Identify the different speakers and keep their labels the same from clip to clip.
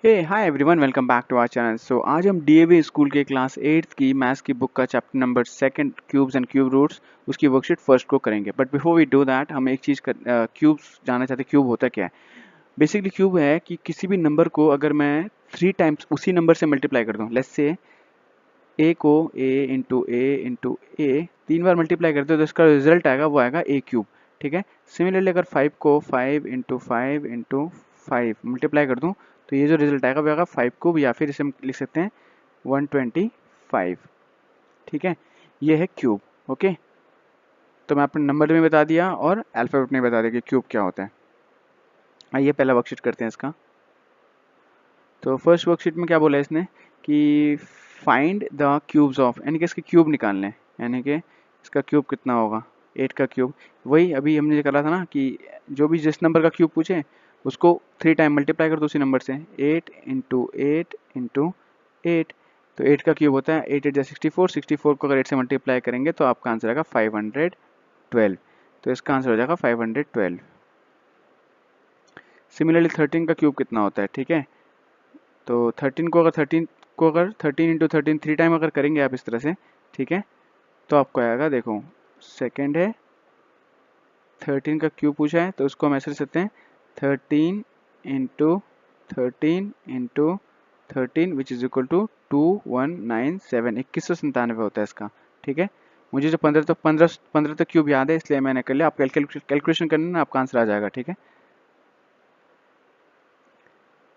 Speaker 1: Hey hi everyone, welcome back to our channel. So आज हम DAV school के class 8th की maths की बुक का chapter number second cubes and cube roots उसकी worksheet first को करेंगे। But before we do that हम एक चीज़ क्यूब्स जानना चाहते हैं। क्यूब होता क्या है? बेसिकली क्यूब है कि किसी भी नंबर को अगर मैं 3 टाइम्स उसी नंबर से मल्टीप्लाई कर दूँ, लेट्स से ए को ए 3 बार मल्टीप्लाई करते हो तो इसका रिजल्ट आएगा, वो आएगा ए क्यूब। ठीक है। सिमिलरली अगर 5 को 5 मल्टीप्लाई कर दूँ तो ये जो रिजल्ट आएगा वो आएगा 5 क्यूब, या फिर इसे हम लिख सकते हैं 125। ठीक है, ये है क्यूब। ओके, तो मैं अपने नंबर में बता दिया और अल्फाबेट में बता दिया कि क्यूब क्या होता है। आइए पहला वर्कशीट करते हैं इसका। तो फर्स्ट वर्कशीट में क्या बोला है इसने कि फाइंड द क्यूब्स ऑफ, यानी कि इसके क्यूब निकालने हैं, यानी कि इसका क्यूब कितना होगा, 8 का क्यूब। वही अभी हमने करा था ना कि जो भी जिस नंबर का क्यूब पूछे उसको 3 टाइम मल्टीप्लाई कर दो उसी नंबर से, 8 इंटू 8 इंटू 8। तो 8 का क्यूब होता है 8 8 64, 64 को अगर 8 से मल्टीप्लाई करेंगे तो आपका आंसर आएगा 512। तो इसका आंसर हो जाएगा 512। सिमिलरली 13 का क्यूब कितना होता है? ठीक है, तो 13 इंटू 13 3 टाइम अगर करेंगे आप इस तरह से, ठीक है, तो आपको आएगा, देखो सेकेंड है, 13 का क्यूब पूछा है तो उसको हम ऐसे लिख सकते हैं 13 into 13 which is equal to 2197, 2197 होता है इसका। ठीक है, मुझे जो 15 तक क्यूब याद है इसलिए मैंने कर लिया। आप कैलकुलेशन करना ना, आपका आंसर आ जाएगा। ठीक है,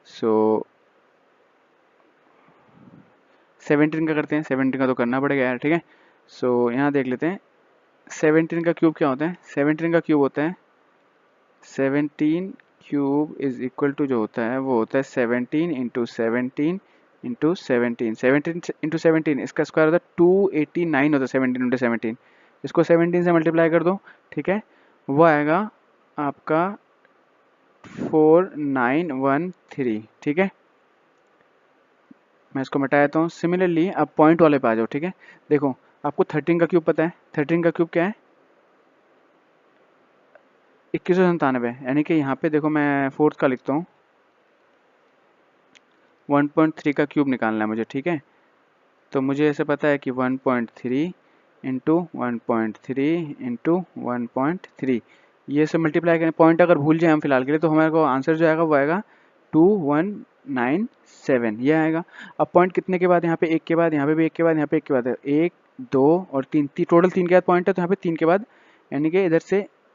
Speaker 1: सो 17 का करते हैं। 17 का तो करना पड़ेगा यार। ठीक है, सो यहाँ देख लेते हैं 17 का क्यूब क्या होता है। 17 का क्यूब होता है 17 क्यूब इज इक्वल टू, जो होता है वो होता है 17 इंटू 17 इंटू 17, 17 इंटू 17, इसका स्क्वायर होता है 289 होता है 17 इंटू 17। इसको 17 से मल्टीप्लाई कर दो, ठीक है, वो आएगा आपका 4913। ठीक है, मैं इसको मिटा देता हूँ। सिमिलरली अब पॉइंट वाले पे आ जाओ। ठीक है, देखो आपको 13 का क्यूब पता है। 13 का क्यूब क्या है? 2197, यानी कि यहाँ पे देखो मैं फोर्थ का लिखता हूँ, 1.3 का क्यूब निकालना है मुझे। ठीक है, तो मुझे ऐसे पता है कि 1.3 इंटू 1.3 इंटू 1.3, ये से मल्टीप्लाई करें। पॉइंट अगर भूल जाए हम फिलहाल के लिए तो हमारे को आंसर जो आएगा वो आएगा 2197, ये आएगा। अब पॉइंट कितने के बाद? यहाँ पे एक के बाद, यहाँ पे भी एक के बाद, यहाँ पे एक के बाद है, 1 2 और 3, टोटल 3 के बाद पॉइंट है, तो यहाँ पे 3 के बाद, यानी कि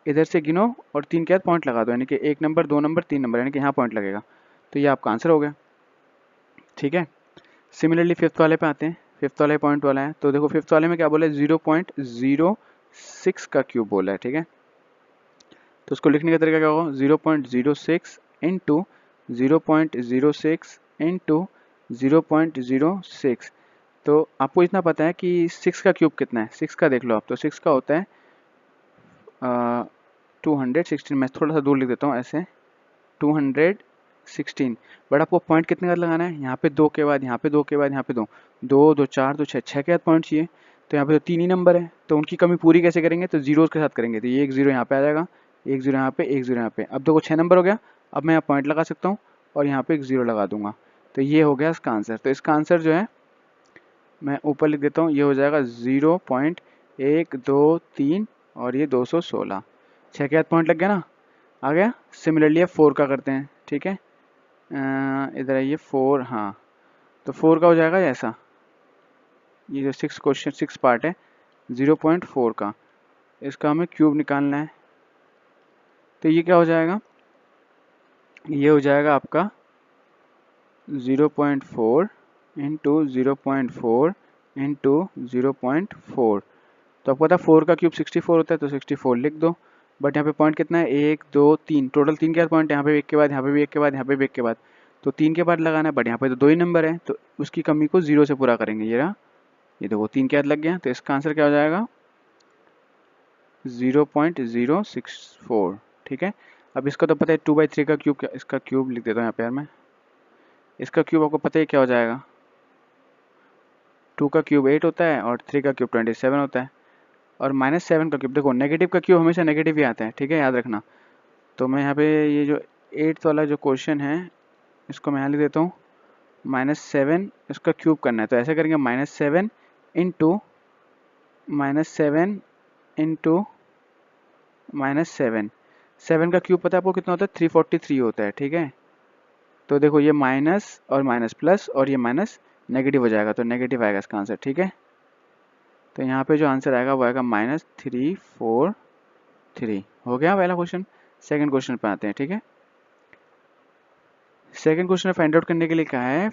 Speaker 1: इधर से गिनो और 3 के बाद पॉइंट लगा दो, यानी कि 1 नंबर 2 नंबर 3 नंबर, यानी कि यहाँ पॉइंट लगेगा। तो ये आपका आंसर हो गया। ठीक है, सिमिलरली फिफ्थ वाले पे आते हैं। फिफ्थ वाले पॉइंट वाला है, तो देखो फिफ्थ वाले में क्या बोला है, 0.06 का क्यूब बोला है। ठीक है, तो उसको लिखने का तरीका क्या होगा, 0.06 इंटू 0.06 इंटू 0.06। तो आपको इतना पता है कि 6 का क्यूब कितना है। 6 का देख लो आप, तो 6 का होता है 216। मैं थोड़ा सा दूर लिख देता हूँ ऐसे, 216। बट आपको पॉइंट कितने का लगाना है? यहाँ पे 2 के बाद, यहाँ पे 2 के बाद, यहाँ पे 2 2 2 4 2 6 6 के बाद पॉइंट चाहिए। तो यहाँ पे तो 3 ही नंबर है, तो उनकी कमी पूरी कैसे करेंगे? तो जीरोस के साथ करेंगे। तो ये एक जीरो यहाँ पे आ जाएगा, एक जीरो यहाँ पे, एक जीरो यहाँ पे। अब देखो 6 नंबर हो गया। अब मैं यहाँ पॉइंट लगा सकता हूँ और यहाँ पे एक जीरो लगा दूंगा। तो ये हो गया इसका आंसर। तो इसका आंसर जो है मैं ऊपर लिख देता हूँ, ये हो जाएगा 0.123 और ये 216। 6 के बाद पॉइंट लग गया ना, आ गया। सिमिलरली अब 4 का करते हैं। ठीक है, इधर आइए 4, हाँ, तो 4 का हो जाएगा ऐसा, ये जो 6 क्वेश्चन 6 पार्ट है 0.4 का, इसका हमें क्यूब निकालना है। तो ये क्या हो जाएगा, ये हो जाएगा आपका 0.4 इंटू 0.4 इंटू 0.4। तो आपको पता है 4 का क्यूब 64 होता है, तो 64 लिख दो। बट यहाँ पे पॉइंट कितना है, 1 2 3, टोटल 3 के पॉइंट, यहाँ पे एक के बाद, यहाँ पे भी एक के बाद, यहाँ पे भी एक के बाद, तो 3 के बाद लगाना है। बट यहाँ पे तो 2 ही नंबर है, तो उसकी कमी को 0 से पूरा करेंगे। ये रहा, ये देखो 3 के बाद लग गया। तो इसका आंसर क्या हो जाएगा, 0.064। ठीक है, अब इसका तो पता है 2/3 का क्यूब, इसका क्यूब लिख देता हूँ यहाँ पे यार मैं। इसका क्यूब आपको पता है क्या हो जाएगा, 2 का क्यूब 8 होता है और 3 का क्यूब 27 होता है। और -7 का क्यूब, देखो नेगेटिव का क्यूब हमेशा नेगेटिव ही आता है। ठीक है, याद रखना। तो मैं यहाँ पे ये जो 8th वाला जो क्वेश्चन है, इसको मैं यहाँ लिख देता हूँ -7, इसका क्यूब करना है, तो ऐसे करेंगे -7 इंटू -7 इंटू -7, 7 का क्यूब पता है आपको कितना होता है, 343 होता है, ठीक है। तो देखो ये माइनस और माइनस प्लस और ये माइनस नेगेटिव हो जाएगा, तो नेगेटिव आएगा इसका आंसर, ठीक है। तो यहाँ पे जो आंसर आएगा वो आएगा -343। हो गया पहला क्वेश्चन। सेकंड क्वेश्चन पे आते हैं, ठीक है। सेकंड क्वेश्चन फाइंड आउट करने के लिए कहा है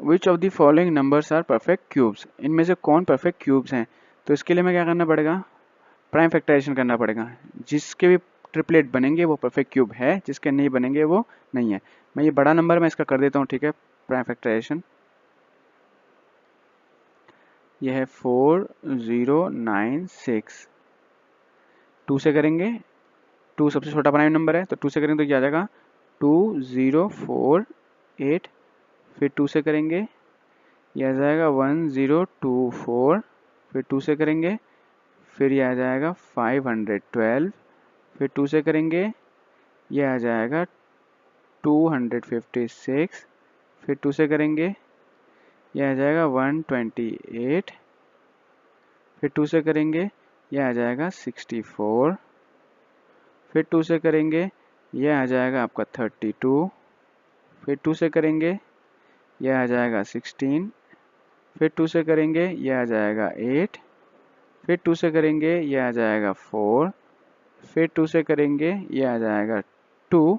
Speaker 1: which of the following numbers are perfect cubes, इनमें से कौन परफेक्ट क्यूब्स हैं। तो इसके लिए मैं क्या करना पड़ेगा, प्राइम फैक्टराइजेशन करना पड़ेगा। जिसके भी ट्रिपलेट बनेंगे वो परफेक्ट क्यूब है, जिसके नहीं बनेंगे वो नहीं है। मैं ये बड़ा नंबर मैं इसका कर देता हूँ, ठीक है, प्राइम फैक्टराइजेशन। यह है 4096, 2 से करेंगे, 2 सबसे छोटा प्राइम नंबर है, तो 2 से करेंगे तो क्या आ जाएगा 2048, फिर 2 से करेंगे यह आ जाएगा 1024, फिर 2 से करेंगे, फिर यह आ जाएगा 512, फिर 2 से करेंगे यह आ जाएगा 256, फिर 2 से करेंगे यह आ जाएगा 128, फिर 2 से करेंगे यह आ जाएगा 64, फिर 2 से करेंगे यह आ जाएगा आपका 32, फिर 2 से करेंगे यह आ जाएगा 16, फिर 2 से करेंगे यह आ जाएगा 8, फिर 2 से करेंगे यह आ जाएगा 4, फिर 2 से करेंगे यह आ जाएगा 2,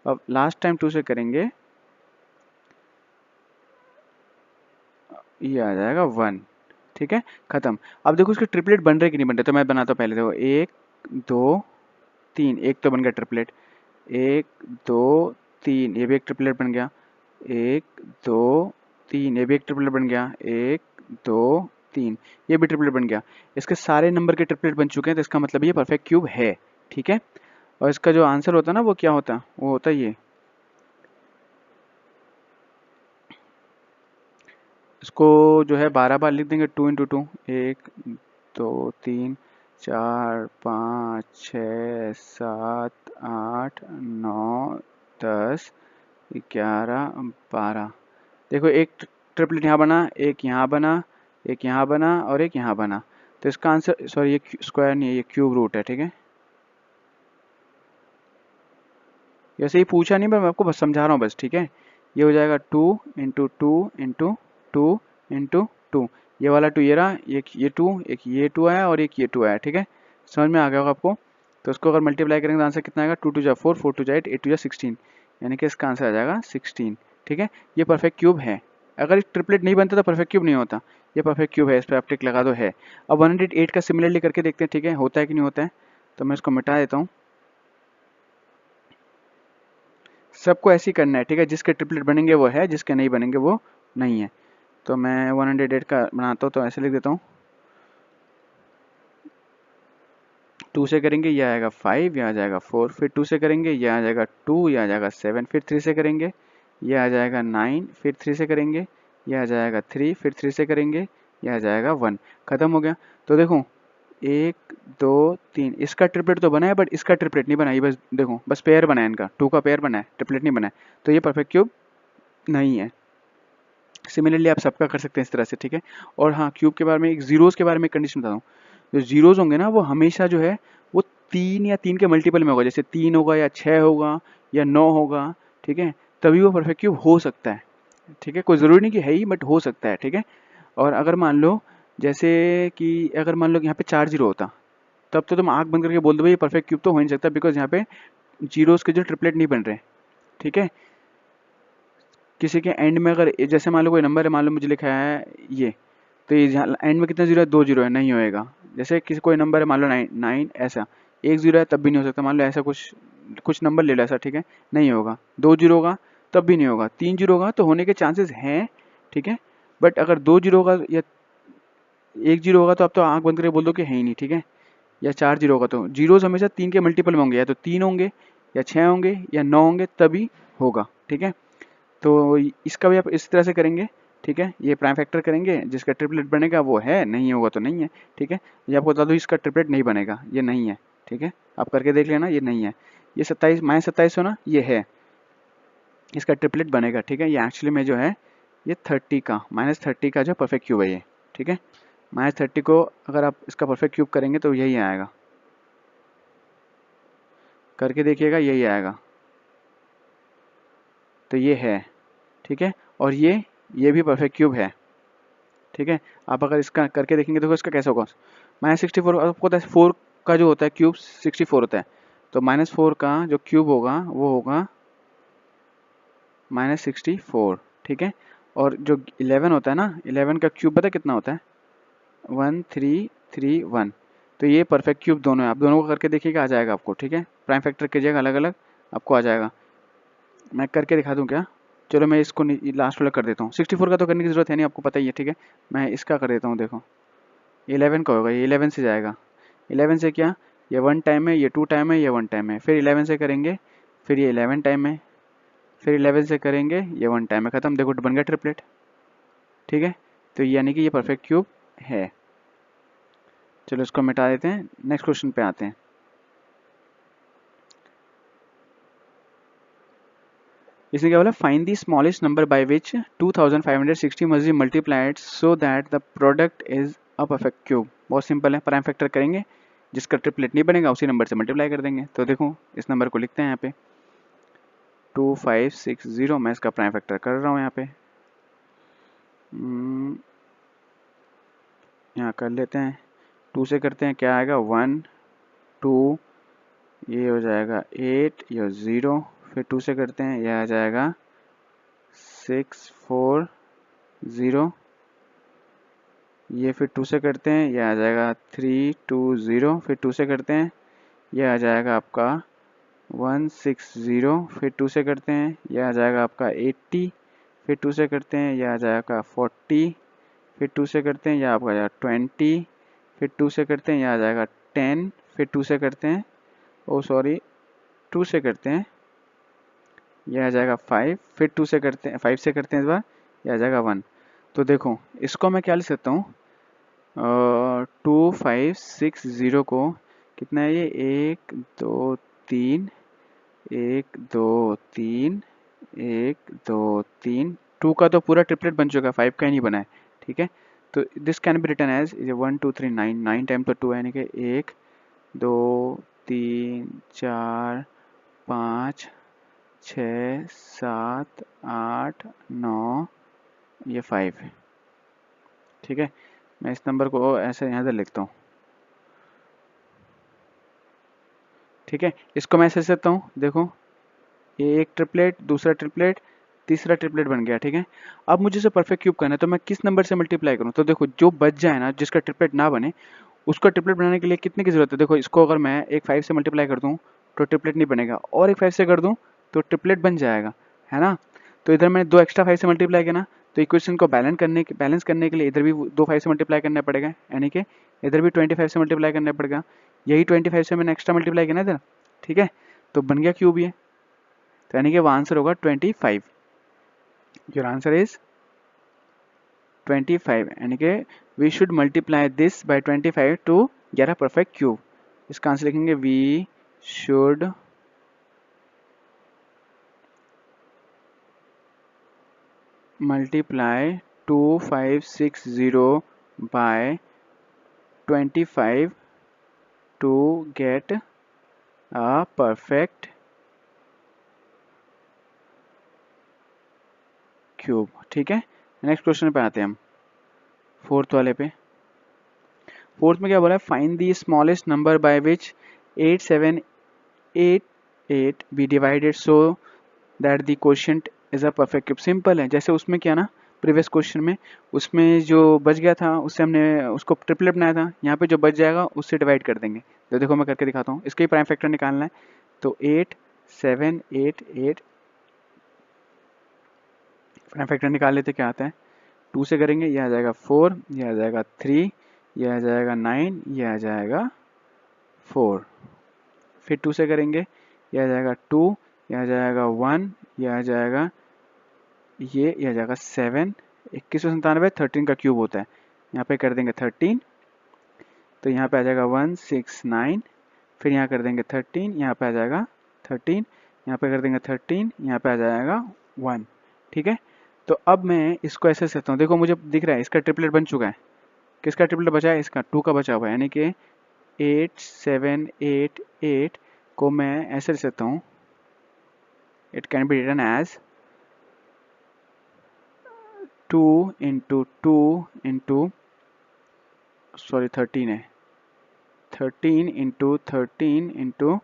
Speaker 1: अब लास्ट टाइम 2 से करेंगे ये आ जाएगा 1, ठीक है, खत्म। अब देखो इसके ट्रिपलेट बन रहे कि नहीं बन रहे, तो मैं बनाता हूँ पहले। देखो 1 2 3, एक तो बन गया ट्रिपलेट, 1 2 3, ये भी एक ट्रिपलेट बन गया, 1 2 3, ये भी एक ट्रिपलेट बन गया, 1 2 3, ये भी ट्रिपलेट बन गया। इसके सारे नंबर के ट्रिपलेट बन चुके हैं, तो इसका मतलब ये परफेक्ट क्यूब है, ठीक है। और इसका जो आंसर होता है ना वो क्या होता है, वो होता है ये, इसको जो है 12 बार लिख देंगे, 2 × 2, 1 2 3 4 5 6 7 8 9 10 11 12। देखो एक ट्रिपलेट यहाँ बना, एक यहाँ बना, एक यहाँ बना और एक यहाँ बना, तो इसका आंसर, सॉरी ये स्क्वायर नहीं है, ये क्यूब रूट है, ठीक है। वैसे ही पूछा नहीं, पर मैं आपको बस समझा रहा हूँ बस, ठीक है। ये हो जाएगा 2 × 2 × 2 × 2, ये वाला 2 ये रहा, ये 2, एक ये 2 आया और एक ये 2 आया, ठीक है। समझ में आ गया होगा आपको। तो उसको अगर मल्टीप्लाई करेंगे तो आंसर कितना आएगा, 2 × 2 = 4, 4 × 2 = 8, 8 × 2 = 16, यानी कि इसका आंसर आ जाएगा 16, ठीक है। ये परफेक्ट क्यूब है। अगर ट्रिपलेट नहीं बनता तो परफेक्ट क्यूब नहीं होता, ये परफेक्ट क्यूब है, इस पर आप टिक लगा दो है। अब 108 का सिमिलरली करके देखते हैं, ठीक है, होता है कि नहीं होता है। तो मैं इसको मिटा देता हूँ, सबको ऐसे ही करना है, ठीक है। जिसके ट्रिपलेट बनेंगे वो है, जिसके नहीं बनेंगे वो नहीं है। तो मैं 108 का बनाता हूँ, तो ऐसे लिख देता हूँ, 2 से करेंगे यह आएगा 5, यह आ जाएगा 4, फिर 2 से करेंगे यह आ जाएगा 2, यह आ जाएगा 7, फिर 3 से करेंगे यह आ जाएगा 9, फिर 3 से करेंगे यह आ जाएगा 3, फिर 3 से करेंगे यह आ जाएगा 1, खत्म हो गया। तो देखो 1 2 3, इसका ट्रिपलेट तो बना है, बट इसका ट्रिपलेट नहीं बना, ये बस देखो बस पेयर बना है, इनका 2 का पेयर बना है, ट्रिपलेट नहीं बना है, तो ये परफेक्ट क्यूब नहीं है। सिमिलरली आप सबका कर सकते हैं इस तरह से, ठीक है। और हाँ, क्यूब के बारे में, एक जीरोस के बारे में कंडीशन बता दूँ, जो जीरोस होंगे ना वो हमेशा जो है वो 3 या 3 के मल्टीपल में होगा, जैसे 3 होगा या 6 होगा या 9 होगा, ठीक है, तभी वो परफेक्ट क्यूब हो सकता है, ठीक है। कोई ज़रूरी नहीं कि है ही, बट हो सकता है, ठीक है। और अगर मान लो जैसे कि अगर मान लो कि यहाँ पे 4 जीरो होता, तब तो तुम आँख बंद करके बोल दो भाई ये परफेक्ट क्यूब तो हो नहीं सकता, बिकॉज यहाँ पे जीरोस के जो ट्रिपलेट नहीं बन रहे, ठीक है। किसी के एंड में अगर जैसे मान लो कोई नंबर है, मान लो मुझे लिखा है ये, तो ये एंड में कितना जीरो है, 2 जीरो है, नहीं होएगा। जैसे किसी कोई नंबर है, मान लो 9 ऐसा, 1 जीरो है तब भी नहीं हो सकता, मान लो ऐसा कुछ नंबर ले लो ऐसा, ठीक है, नहीं होगा। 2 जीरो होगा तब भी नहीं होगा, 3 जीरो होगा तो होने के चांसेस हैं, ठीक है। बट अगर 2 जीरो होगा या 1 जीरो होगा तो आप तो आंख बंद करके बोल दो कि है ही नहीं, ठीक है। या 4 जीरो होगा, तो जीरोज हमेशा 3 के मल्टीपल में होंगे, या तो 3 होंगे या 6 होंगे या 9 होंगे, तभी होगा, ठीक है। तो इसका भी आप इस तरह से करेंगे, ठीक है। ये प्राइम फैक्टर करेंगे, जिसका ट्रिपलेट बनेगा वो है, नहीं होगा तो नहीं है, ठीक है। ये आपको बता दूँ, इसका ट्रिपलेट नहीं बनेगा, ये नहीं है, ठीक है। आप करके देख लेना, ये नहीं है। ये 27 -27 हो ना, ये है, इसका ट्रिपलेट बनेगा, ठीक है। ये एक्चुअली में जो है ये 30 का -30 का जो परफेक्ट क्यूब है ये, ठीक है। -30 को अगर आप इसका परफेक्ट क्यूब करेंगे तो यही आएगा, करके देखिएगा यही आएगा। तो ये है, ठीक है। और ये भी परफेक्ट क्यूब है, ठीक है। आप अगर इसका करके देखेंगे तो इसका कैसा होगा, -64 आपको पता है 4 का जो होता है क्यूब 64 होता है, तो -4 का जो क्यूब होगा वो होगा -64, ठीक है। और जो 11 होता है ना, 11 का क्यूब पता है कितना होता है, 1331। तो ये परफेक्ट क्यूब दोनों है, आप दोनों को करके देखिएगा आ जाएगा आपको, ठीक है। प्राइम फैक्टर कीजिएगा अलग अलग, आपको आ जाएगा। मैं करके दिखा दूं क्या, चलो मैं इसको लास्ट वाला कर देता हूँ। 64 का तो करने की जरूरत है नहीं, आपको पता ही है, ठीक है। मैं इसका कर देता हूँ, देखो 11 का होगा, ये 11 से जाएगा। 11 से क्या, ये 1 टाइम है, ये 2 टाइम है, ये 1 टाइम है, फिर 11 से करेंगे, फिर ये 11 टाइम है, फिर 11 से करेंगे, ये 1 टाइम है, खत्म। देखो बन गया ट्रिपलेट, ठीक है। तो यानी कि ये परफेक्ट क्यूब है। चलो इसको मिटा देते हैं, नेक्स्ट क्वेश्चन पे आते हैं। इसने क्या बोला, find the smallest number by which 2560 must be multiplied so that the product is a perfect cube. बहुत सिंपल है, प्राइम फैक्टर करेंगे, जिसका ट्रिपलेट नहीं बनेगा उसी नंबर से मल्टीप्लाई कर देंगे। तो देखो इस नंबर को लिखते हैं यहाँ पे 2560, मैं इसका प्राइम फैक्टर कर रहा हूँ यहाँ पे, यहाँ कर लेते हैं। 2 से करते हैं क्या आएगा, 1 2, ये हो जाएगा 8, ये 0, फिर 2 से करते हैं ये आ जाएगा 6 4 0, ये फिर 2 से करते हैं ये आ जाएगा 3 2 0, फिर 2 से करते हैं ये आ जाएगा आपका 160, फिर 2 से करते हैं ये आ जाएगा आपका 80, फिर 2 से करते हैं ये आ जाएगा 40, फिर 2 से करते हैं ये आपका आ जाएगा 20, फिर 2 से करते हैं ये आ जाएगा 10, फिर 2 से करते हैं, ओ सॉरी 2 से करते हैं ये आ जाएगा 5, फिर 2 से करते हैं 5 से करते हैं इस बार ये आ जाएगा 1। तो देखो इसको मैं क्या लिख सकता हूँ, 2560 को कितना है ये 1 2 3 1 2 3 1 2 3, 2 का तो पूरा ट्रिपलेट बन चुका है, 5 का ही नहीं बना है, ठीक है। तो this can be written as 1 2 3 9, 9 time तो 2 है, यानी कि 1 2 3 4 5 6 7 8 9, ये 5 है, ठीक है। मैं इस नंबर को ऐसे यहाँ से लिखता हूँ, ठीक है। इसको मैं ऐसे सकता हूँ, देखो ये एक ट्रिपलेट, दूसरा ट्रिपलेट, तीसरा ट्रिपलेट बन गया, ठीक है। अब मुझे इसे परफेक्ट क्यूब करना है, तो मैं किस नंबर से मल्टीप्लाई करूँ, तो देखो जो बच जाए ना, जिसका ट्रिपलेट ना बने, उसका ट्रिपलेट बनाने के लिए कितने की जरूरत है। देखो इसको अगर मैं एक 5 से मल्टीप्लाई कर दूँ तो ट्रिपलेट नहीं बनेगा, और एक 5 से कर दूँ तो ट्रिपलेट बन जाएगा, है ना। तो इधर मैंने 2 एक्स्ट्रा 5 से मल्टीप्लाई किया ना, तो इक्वेशन को बैलेंस करने के लिए इधर भी 2 5 से मल्टीप्लाई करना पड़ेगा, यानी कि इधर भी 25 से मल्टीप्लाई करना पड़ेगा। यही 25 से मैंने एक्स्ट्रा मल्टीप्लाई किया ना इधर, ठीक है। तो बन गया क्यूब ये, तो यानी कि वो आंसर होगा 25। योर आंसर इज 25, यानी कि we should multiply this by 25 to get a perfect cube. इसका आंसर लिखेंगे we should multiply 2560 by 25 to get a perfect cube, ठीक है। नेक्स्ट क्वेश्चन पे आते हैं हम, फोर्थ वाले पे। फोर्थ में क्या बोला है, find the smallest number by which 8788 be divided so that the quotient is a perfect cube. Simple है, जैसे उसमें क्या ना प्रीवियस क्वेश्चन में, उसमें जो बच गया था उससे हमने उसको ट्रिपलेट बनाया था, यहाँ पे जो बच जाएगा उससे डिवाइड कर देंगे। तो देखो मैं करके दिखाता हूँ, इसका ही प्राइम फैक्टर निकालना है। तो 8788 प्राइम फैक्टर निकाल लेते, क्या आता है 2 से करेंगे ये आ जाएगा 4, ये आ जाएगा 3, ये आ जाएगा 9, ये आ जाएगा 4, फिर 2 से करेंगे ये आ जाएगा 2, ये आ जाएगा 1, ये आ जाएगा ये आ जाएगा 7, 2197 13 का क्यूब होता है, यहाँ पे कर देंगे 13, तो यहाँ पे आ जाएगा 169, फिर यहाँ कर देंगे 13, यहाँ पे आ जाएगा 13, यहाँ पे कर देंगे 13, यहाँ पे आ जाएगा 1, ठीक है। तो अब मैं इसको ऐसे सेता हूँ, देखो मुझे दिख रहा है इसका ट्रिपलेट बन चुका है। किसका ट्रिपलेट बचा है? इसका 2 का बचा हुआ है, यानी कि 8 7 8 8 को मैं ऐसे लिख सकता हूँ, it can be written as 2 into 2 into sorry 13 है, 13 इंटू 13 इंटू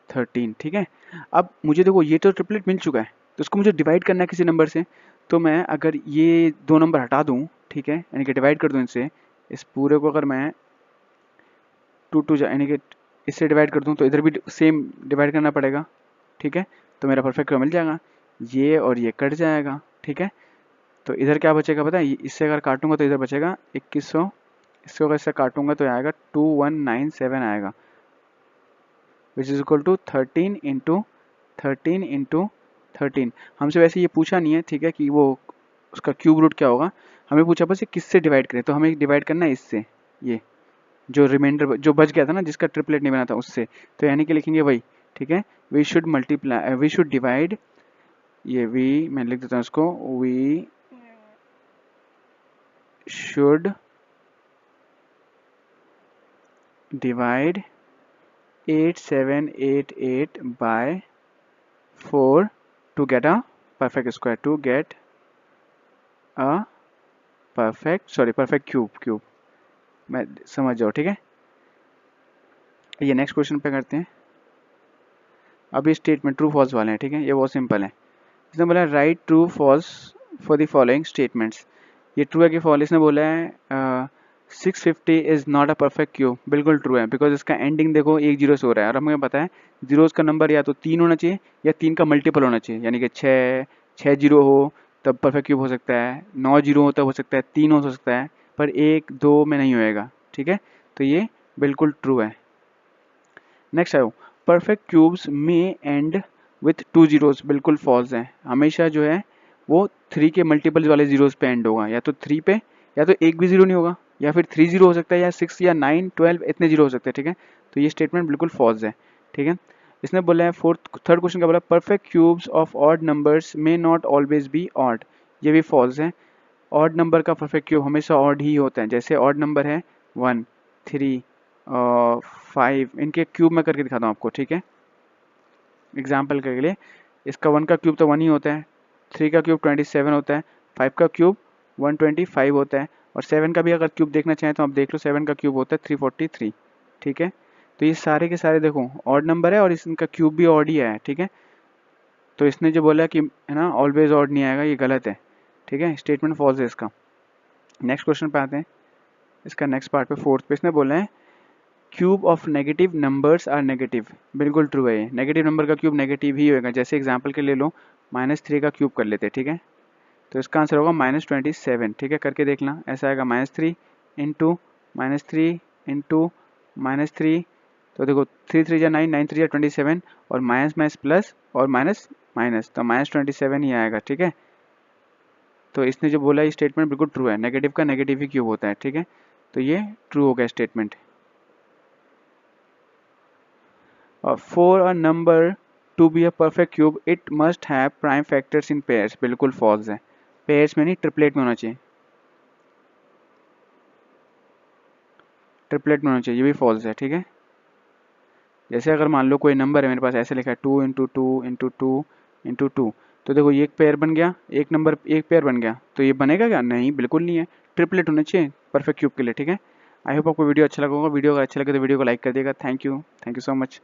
Speaker 1: 13, ठीक है। अब मुझे देखो ये तो ट्रिपलेट मिल चुका है, तो इसको मुझे डिवाइड करना है किसी नंबर से। तो मैं अगर ये दो नंबर हटा दूँ, ठीक है, यानी कि डिवाइड कर दूँ इनसे, इस पूरे को अगर मैं 2 यानी कि इससे डिवाइड कर दूँ तो इधर भी सेम डिवाइड करना पड़ेगा, ठीक है। तो मेरा परफेक्ट क्यूब मिल जाएगा, ये और ये कट जाएगा, ठीक है। तो इधर क्या बचेगा पता है? इससे अगर काटूंगा तो इधर बचेगा 2100, इसको अगर इससे काटूंगा तो आएगा 2197 आएगा, which is equal to 13 into 13 into 13। हमसे वैसे ये पूछा नहीं है, ठीक है, कि वो उसका क्यूब रूट क्या होगा, हमें पूछा बस ये किससे डिवाइड करें, तो हमें डिवाइड करना है इससे, ये जो रिमाइंडर जो बच गया था ना, जिसका ट्रिपलेट नहीं बना था उससे, तो यानी कि लिखेंगे वही, ठीक है। We should multiply, we should divide, ये वी मैं लिख देता हूँ इसको, we should divide 8788 by 4 to get a perfect square, to get a perfect cube मैं समझ जाओ, ठीक है। ये नेक्स्ट क्वेश्चन पे करते हैं। अब ये स्टेटमेंट ट्रू फॉल्स वाले हैं, ठीक है, ये बहुत सिंपल है। इसने बोला write true false for the following statements. ये ट्रू है कि फॉल्स? इसने बोला है 650 is not a perfect cube, बिल्कुल ट्रू है, बिकॉज इसका एंडिंग देखो 1 जीरो से हो रहा है, और हमें पता है जीरोस का नंबर या तो 3 होना चाहिए या 3 का मल्टीपल होना चाहिए, यानी कि 6 जीरो हो तब परफेक्ट क्यूब हो सकता है, 9 जीरो हो तब हो सकता है, 3 हो सकता है, पर 1 2 में नहीं होएगा, ठीक है। तो ये बिल्कुल ट्रू है। नेक्स्ट आयो, परफेक्ट क्यूब्स में एंड विथ 2 जीरोस, बिल्कुल फॉल्स है, हमेशा जो है वो 3 के मल्टीपल्स वाले जीरोस पे एंड होगा, या तो 3 पे, या तो एक भी जीरो नहीं होगा, या फिर 3 जीरो हो सकता है, या 6 या 9 12 इतने जीरो हो सकते हैं, ठीक है। तो ये स्टेटमेंट बिल्कुल फॉल्स है, ठीक है। इसने बोला है थर्ड क्वेश्चन का बोला perfect cubes of odd numbers में नॉट ऑलवेज बी ऑड, ये भी फॉल्स है। ऑड नंबर का परफेक्ट क्यूब हमेशा ऑड ही होता है, जैसे ऑड नंबर है 1 3 5, इनके क्यूब में करके दिखाता हूँ आपको, ठीक है, एग्जाम्पल के लिए। इसका 1 का क्यूब तो 1 ही होता है, 3 का क्यूब 27 होता है, 5 का क्यूब 125 होता है, और 7 का भी अगर क्यूब देखना चाहें तो आप देख लो, 7 का क्यूब होता है 343, ठीक है। तो ये सारे के सारे देखो ऑड नंबर है और इनका क्यूब भी ऑड ही है, ठीक है। तो इसने जो बोला कि है ना ऑलवेज ऑड नहीं आएगा, ये गलत है, ठीक है, स्टेटमेंट फॉल्स है इसका। नेक्स्ट क्वेश्चन पे आते हैं, इसका नेक्स्ट पार्ट पे फोर्थ पे इसने बोला है cube of negative numbers are negative, बिल्कुल ट्रू है ये, नेगेटिव नंबर का क्यूब नेगेटिव ही होगा। जैसे एग्जांपल के ले लो, -3 का क्यूब कर लेते हैं, ठीक है, तो इसका आंसर होगा -27, ठीक है, करके देखना, ऐसा आएगा -3 इंटू -3 इंटू -3, तो देखो 3 3 या 9 9 3 या 27, और माइनस माइनस प्लस और माइनस माइनस, तो -27 ही आएगा, ठीक है। तो इसने जो बोला ये स्टेटमेंट बिल्कुल ट्रू है, नेगेटिव का नेगेटिव ही क्यूब होता है, ठीक है। तो ये ट्रू हो गया statement. For a number to be a perfect cube, it must have prime factors in pairs, बिल्कुल false है, pairs में नहीं ट्रिपलेट में होना चाहिए, ट्रिपलेट में होना चाहिए, ये भी false है, ठीक है। जैसे अगर मान लो कोई नंबर है मेरे पास, ऐसे लिखा है 2 इंटू 2 इंटू 2 इंटू 2, तो देखो ये एक पेयर बन गया, एक नंबर एक पेयर बन गया, तो ये बनेगा क्या? नहीं, बिल्कुल नहीं है, ट्रिपलेट होना चाहिए परफेक्ट क्यूब के लिए, ठीक है। आई होप आपको वीडियो अच्छा लगा होगा, वीडियो अगर अच्छा लगे तो वीडियो को लाइक कर देगा। Thank you so much.